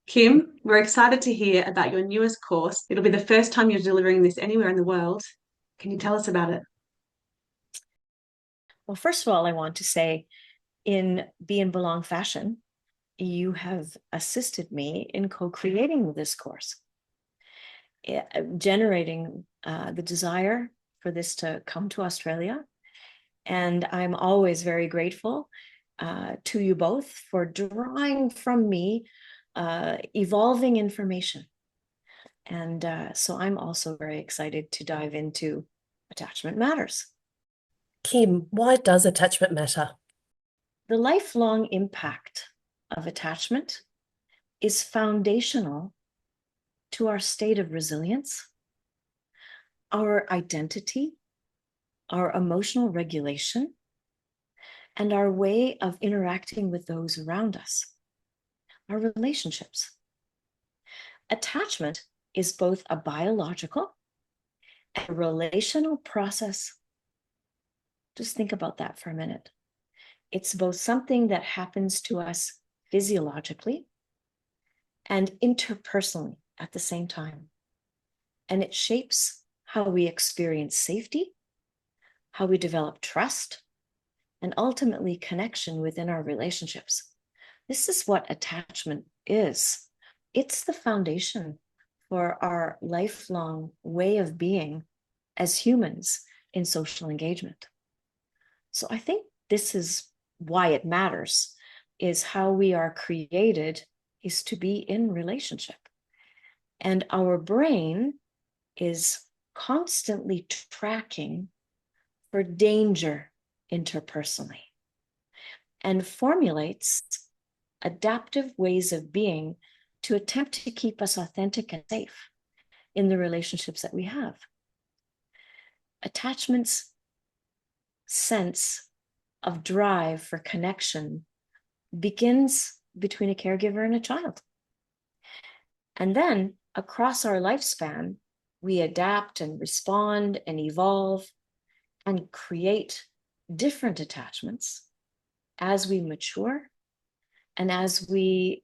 Kim, we're excited to hear about your newest course. It'll be the first time you're delivering this anywhere in the world. Can you tell us about it? Well, first of all, I want to say in Be and Belong fashion, you have assisted me in co-creating this course, generating the desire for this to come to Australia. And I'm always very grateful to you both for drawing from me evolving information. And so I'm also very excited to dive into attachment matters. Kim, why does attachment matter? The lifelong impact of attachment is foundational to our state of resilience, our identity, our emotional regulation, and our way of interacting with those around us, our relationships. Attachment is both a biological and a relational process. Just think about that for a minute. It's both something that happens to us physiologically and interpersonally at the same time. And it shapes how we experience safety, how we develop trust, and ultimately connection within our relationships. This is what attachment is. It's the foundation for our lifelong way of being as humans in social engagement. So I think this is why it matters, is how we are created is to be in relationship. And our brain is constantly tracking for danger interpersonally and formulates adaptive ways of being to attempt to keep us authentic and safe in the relationships that we have. Attachment's sense of drive for connection begins between a caregiver and a child. And then across our lifespan, we adapt and respond and evolve and create different attachments as we mature and as we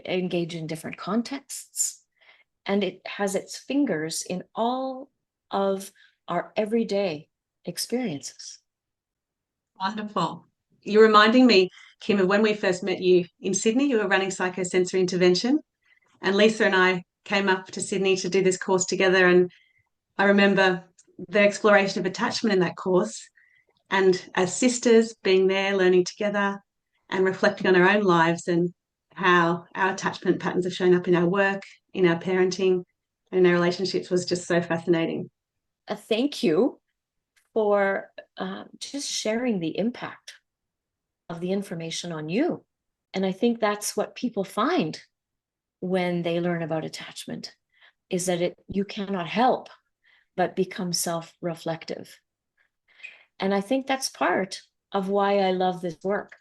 engage in different contexts. And it has its fingers in all of our everyday experiences. Wonderful. You're reminding me, Kim, of when we first met you in Sydney. You were running psychosensory intervention, and Lisa and I came up to Sydney to do this course together. And I remember the exploration of attachment in that course, and as sisters being there, learning together and reflecting on our own lives and how our attachment patterns have shown up in our work, in our parenting, and in our relationships was just so fascinating. Thank you for just sharing the impact of the information on you. And I think that's what people find when they learn about attachment, is that you cannot help but become self-reflective. And I think that's part of why I love this work,